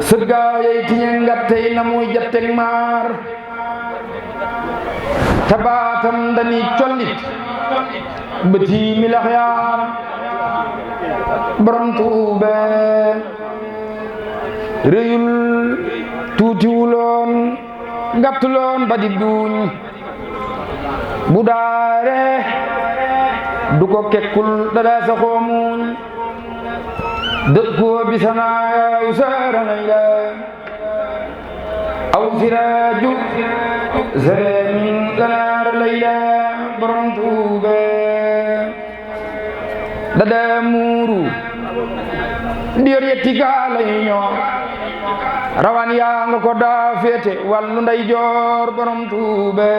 sëggaayay tiñe ngattey na muy jatteg maar tabaatam dani collit bëti milax yaar borom Tuube réyul tuutiwuloon gàttuloon ba di duuñ bu daare du ko kekkul dada sa xoomuñ dëkkoo bisanaayaw saaranay la aw siraaju seremin ganaar lay la borom Tuube dada muuru diyor yetti gaalay ñoo rawan yaa nga ko daa féete wàllu nday joor borom Tuube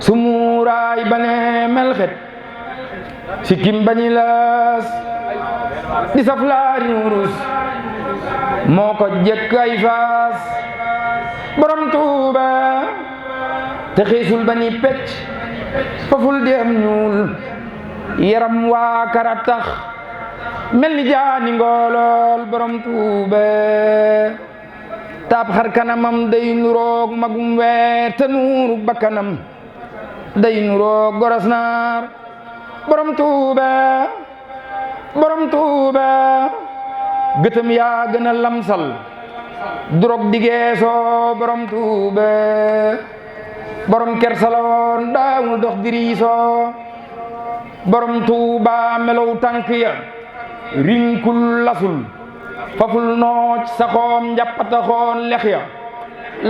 sumuuraay bane melxet sikkim bañi laas di saf laari wurus moo ko jekk ay faas borom Tuube te xiisul bañi pecc faful dem ñuul yaram waa karatax mel ni jaani ngoolol borom Tuube taab xar kanamam day nuroog magum weer te nuuru bakkanam day nuroog goros naar borom Tuube borom Tuube gëtëm yaa gën a lamsal durog digeesoo borom Tuube borom kersaloon daawul dox diriisoo borom Tuuba melow tànk ya rinkul lasul faful nooc saxoom njàppataxoon lex ya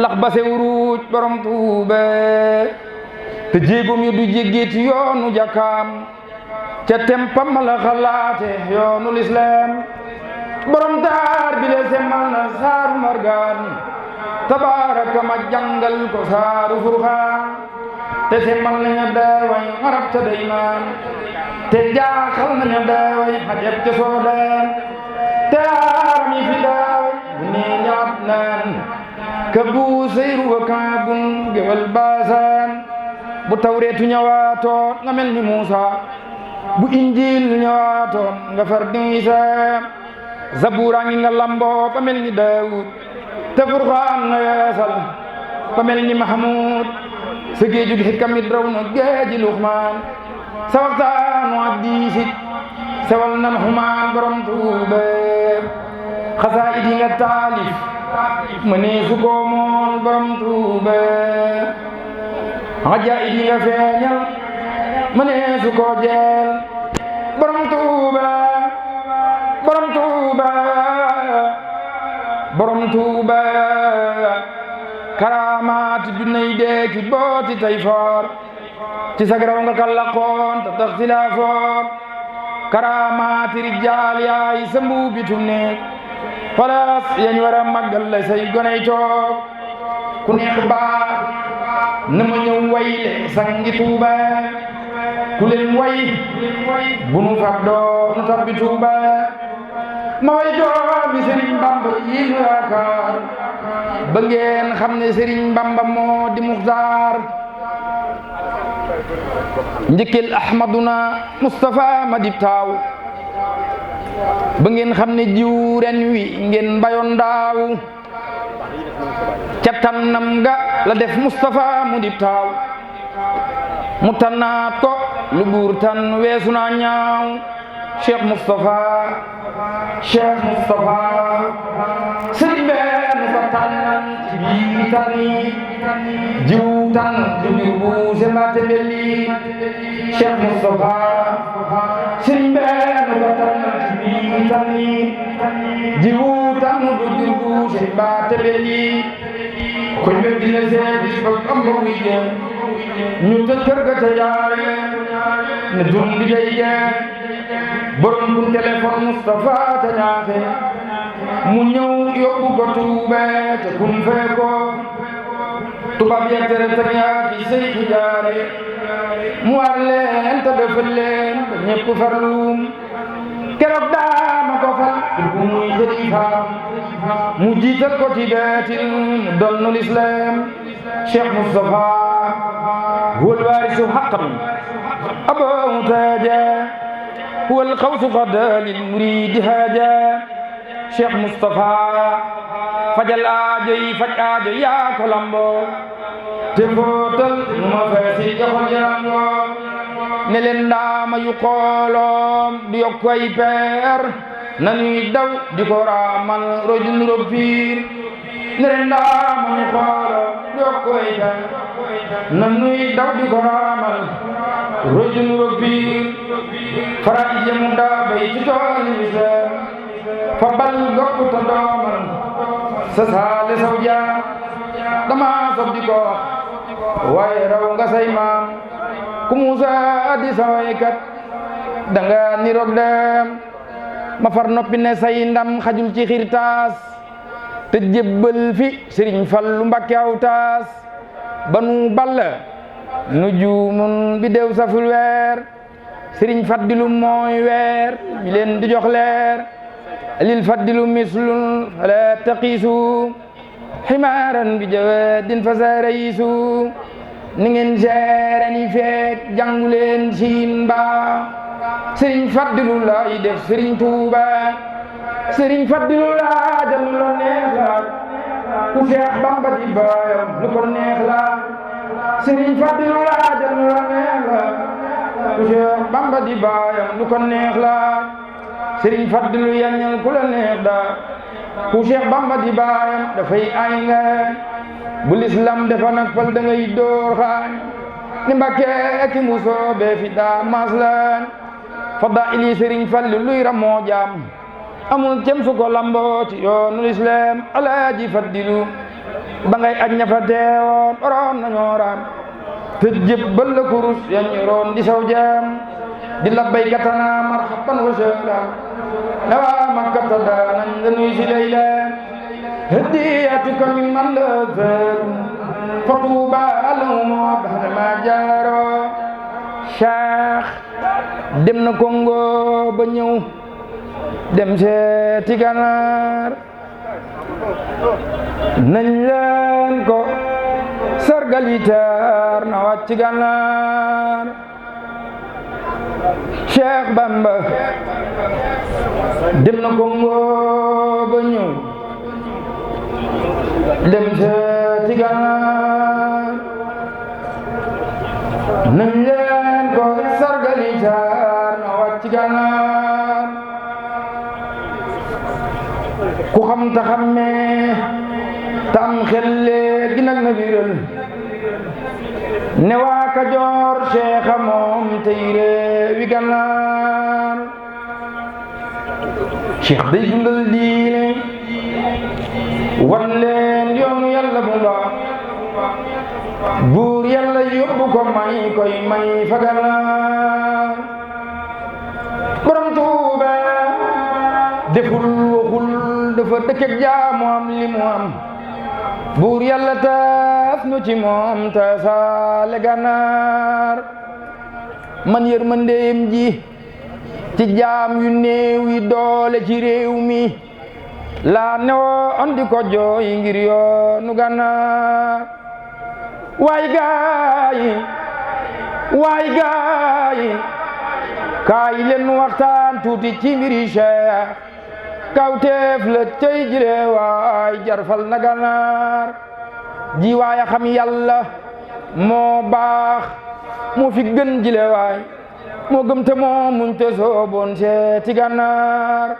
lax ba sew ruuj borom Tuube te jéegum yi du jéggeeti yoonu jàkkaam ca tempam la xalaate yoonu lislaam borom taar bi le semmal na saaru margaan tabaaraka ma jàngal ko saaru furxaan te semmal naña daaway arab ta daymaan te jaaxal naña daaway xajab ca soodaan te aaram yi fi daaway bu nee ñaat naan ka bu seyru wa kaabun gewal baasaan bu tawreetu ñëwaatoon nga mel ni Muusa bu injiil ñëwaatoon nga far di Isaa zabuura ngi nga lamboo ba mel ni Daawud te furxaan nga yeesal ba mel ni Mahmud sa géejug xikam it raw na géeji Luqmaan sa waxtaanu hadiisit sewal nan xumaan borom Tuube xasaayid yi nga taalif ma nee su ko mool borom Tuube ajaayib yi nga feeñal ma nee su ko jeel borom Tuube borom Tuube borom Tuube karaamaat junney deeki booti tay foor ci sagraw nga kallaqoon ta tax silaafoor karaamaati rijaal yaay sa mbuubitu neek palaas yañ war a màggal la say goney toog ku neex baat na ma ñëw wayle sangi Tuuba ku leen way bu nu fab doo nu tabbi Tuuba ma way doomi Sëriñ Bamba yi nu yaakaar ba ngeen xam ne Sëriñ Bamba moo di Muxtaar njëkkil Ahmaduna Mustafa ma dib taaw ba ngeen xam ne jiw ren wi ngeen bayoon daaw ca tànnam ga la def Mustafa mu dib taaw mu tànnaat ko lu buur tan weesu naa ñaaw Cheikh Mustafa Cheikh Mustafa sëriñ bee nu ko tànnal ci biir tànni jiw tànn du jur bu sembaate belli Cheikh Mustafa sëriñ bee nu ko tànnal ci biir tànni jiw tànn du jur bu sembaate belli koñ be dina seet ba am ba wuy jëm ñu tëj kër ga ca jaare ne dun bi day jee borom kun téléphone Mustafa ta ñaaxe mu ñëw yóbbu ko Tuube te kun fee ko tubaab ya tere tariyaa ci sey jaare mu war leen te defal leen ba ñépp farluum keroog daama ko fal bu muy xalifaam mu jiital ko ci beetil mu donnul islam Cheikh Mustafa huwa alwaarisu haqqan aboo taaja huwa alxawsu qada lil muridi haaja Cheikh Moustapha fajal aajo yi faj aajo yaa ko lamboo te footal nu ma feesi joxol yarangoo ne leen ndaama yu xooloom du yokk ay peer nanuy daw di ko raamal roju nuroo piir ne leen ndaama yu xooloom du yokk ay peer nanuy daw di ko raamal roju nuroo piir fara ijemu daa bay ci tooli lislaam fa bal gopp ta doomal sa saale saw jaam dama sob di ko waaye raw nga say maam ku Musa di sawaykat danga niroog dem ma far noppi ne say ndam xajul ci xirtaas te jébbal fi Sëriñ Fallu Mbakke aw taas banu balla nu juumun bi dew saful weer Sëriñ Faddilu mooy weer mi leen di jox leer lil faddilu mislun fala taqiisu ximaaran bi jawadin fa sarayisu ni ngeen seere ni feek jàngu leen siin ba Sëriñ Faddilu lay def Sëriñ Tuuba Sëriñ Faddilu laa jal lu neex la ku Seex Bamba di baayam lu ko neex la Sëriñ Faddilu laa jal lu neex la ku Seex Bamba di baayam lu ko neex la Sëriñ Faddilu yañal ku la neex da ku Seex Bamba di baayam dafay ay nga bu lislam defa nag fal da ngay door xaañ ni Mbakke ki musoo bee fi daa maas laan fadaili Sëriñ Fallu luy ramoo jaam amul cem su ko lamboo ci yoonu lislaam Alaaji Faddilu ba ngay aj ña fa teewoon oroon nañoo raam te jébbal la kurus yañu roon di saw jaam di labbay katana marhaban wa sahlan na waa Makkata daanañ la nuy si layla hadiyatuka min man la faru fa tuuba lahum ba'da ma jaaro Cheikh dem na Congo ba ñëw dem seeti Ganaar nañ leen ko sargalitar na wàcc Ganaar Cheikh Bamba dem na Congo ba ñëw dem seeti Ganaar nañ leen ko sargalitar na wàcc Ganaar ku xam ta xammee tam xel léegi nag na biral ne waa Kajoor Cheikh moom tey réewi Ganaar Cheikh day dundal diine wan leen yoonu Yàlla bu baax buur Yàlla yóbbu ko may koy may fa Ganaar borom Tuuba deful waxul dafa dëkk ak jaamu am li mu am buur Yàlla taas nu ci moom taasaale Ganaar man yërmandeem ji ci jaam yu néew yi doole ci réew mi laa newoo andi ko jooy ngir yoonu Ganaar waay gaayi kaay leen waxtaan tuuti ci mbiri Cheikh kawteef la tey jile waay jarfal na Ganaar ji waaya xam Yàlla moo baax moo fi gën jile waay moo gëm te moo muñ te sooboon seeti Ganaar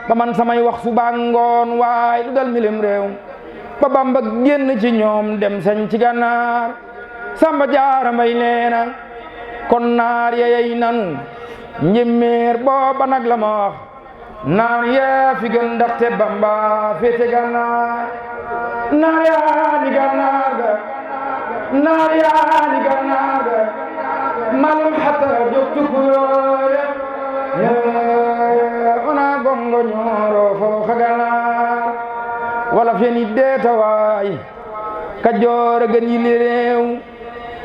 ba man samay wax suba ngoon waay lu dal milim réew ba Bamba génn ci ñoom dem sañ ci Ganaar Samba Jaara Mbay neena kon naar yeyey nanu njéeméer booba nag la ma wax naar yaa fi gën ndaxte Bamba féete Ganaar naar yaa ni Ganaar ga naar yaa ni Ganaar ga malum xata jóg tukulóore ona gongo ñooro fooxa Ganaar wala feni deeta waay Kajoor a gën yili réew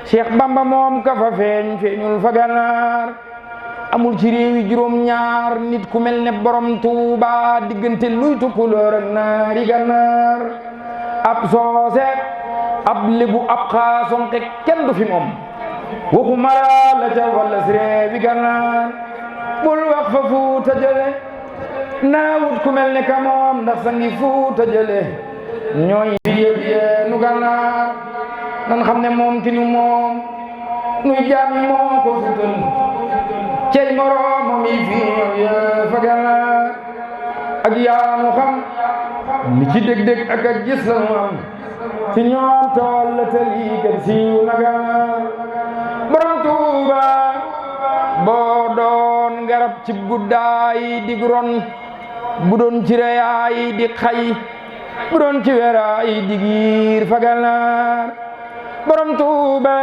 Cheikh Bamba moom ka fa feeñul fa Ganaar amul ci réew yi juróom ñaar nit ku mel ne borom Tuuba diggante luy tukulóor ak naari Ganaar ab soose ab lébu ab xaasonke kenn du fi moom waxuma la ca walla si réewi Ganaar bul wax fa Fuuta jële naawut ku mel ne ka moom ndax sangi Fuuta jële ñooy fiye nu Gànnaar nan xam ne moom ki nu moom nuy jaam moo ko futal cey moroomam yi fi ñëw fa Gànnaar ak yaanu xam ni ci dég-dég ak ak gis la mu am ci ñoom tool la tali gën siiw na Gànnaar borom Tuuba boo doon garab ci guddaay di ron bu doon ci reyaay di xay bu doon ci weraay di giir fa Gànnaar borom Tuuba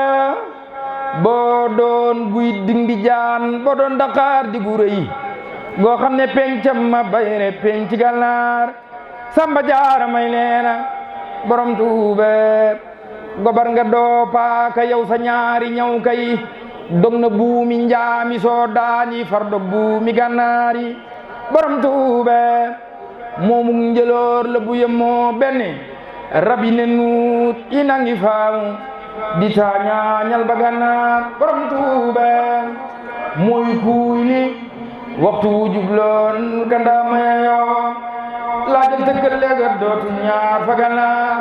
boo doon guy ding di jaan boo doon Dakar di gu rëy goo xam ne pencam ma bayre penc Gànnaar Samba Jaara may neena borom Tuuba gobar nga doo paaka yow sa ñaari ñaw kay dog na buumi njaami soo daani far dog buumi Gànnaar yi borom Tuuba moomu njëloor la bu yemoo benn rab yi ne nuut yi nangi faamu di taañaañal ba Gànnaar borom Tuuba mooy kuuy li waxtu jubloon gandaama yoo laajal tëkkal léegat dootu ñaar fa Gànnaar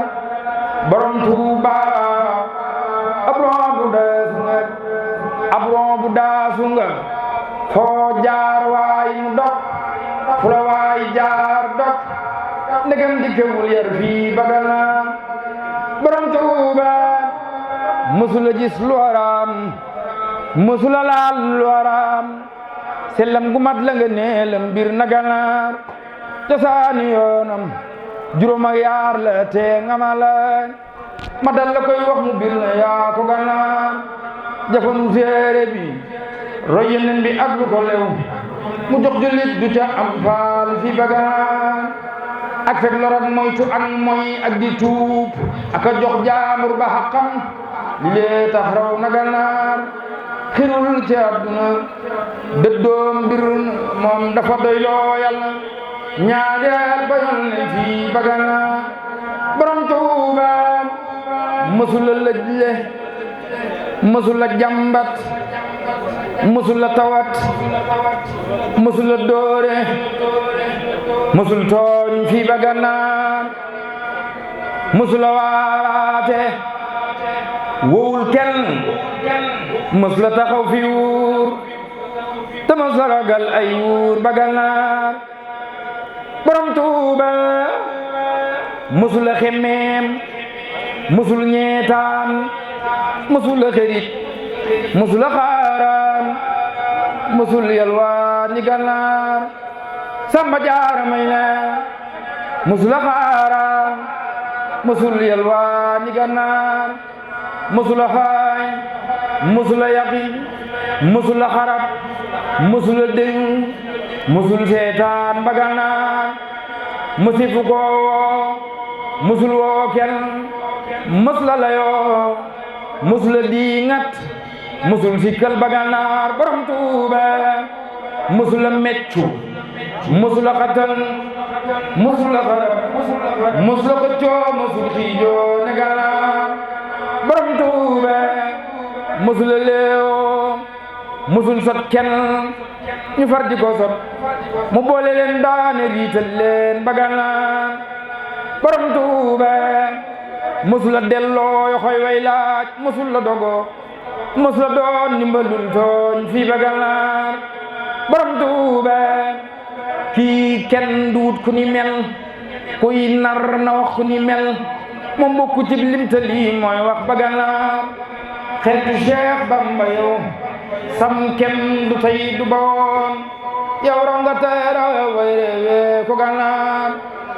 borom Tuuba ab ron bu daasu nga foo jaar waay mu dog fu la waay jaar dog ndegam dikkewul yar fii ba Gànnaar borom Tuuba mësula gis lu haram mësula laal lu haram sellam gu mat la nga neelam mbir na Gànnaar cosaani yoonam juróom ak yaar la tee ngamala ma dal la koy wax mu bir la yaa ko Gànnaar jafanu séere bi roy yeneen bi ak lu ko lew mu jox jullit du ca am faal fi ba Gànnaar ak fekk lorat moytu ak moy ak di tuub ak a jox jaamur ba xaqam li lee tax raw na Gànnaar xirul ci àdduna dëddoom mbir moom dafa doy loo Yàlla ñaareel ba yal ne fii ba Gànnaar borom Tuuba mësula lëjle mësula jàmbat mësula tawat mësula doore mësul tooñ fii ba Gànnaar mësula waaraate wowul kenn mësula taxaw fi wuur te mësula ragal ay wuur ba Gànnaar borom Tuuba mësula xemmeem mësul ñeetaan mësula xerit mësula xaaraan mësul yalwaan ni Gànnaar Samba Jaara may na mësula xaaraan mësul yalwaan ni Gànnaar mësula xaay mësula yaqi mësula xarab mësula dëng mësul seetaan ba Gànnaar mësifu ko woo mësul woo kenn mësula layoo mësula diingat mësul sikkal ba Gànnaar borom Tuuba mësula meccu mësula xatal mësula xarab mësula xëccoo mësul xiijoo ne Gànnaar borom Tuuba mësula leewoo mësul sot kenn ñu far di ko sot mu boole leen daane riital leen ba Gànnaar borom Tuuba mësula delloo yoxoy way laaj mësula dogo mësula doon ndimbalul tooñ fii ba Gànnaar borom Tuuba kii kenn duut ku ni mel kuy nar na wax ku ni mel moom bokku ci limtali mooy wax ba Gànnaar xeetu Cheikh Bamba yow sam kem du tey du boon yow raw nga teera way rewe ko Gànnaar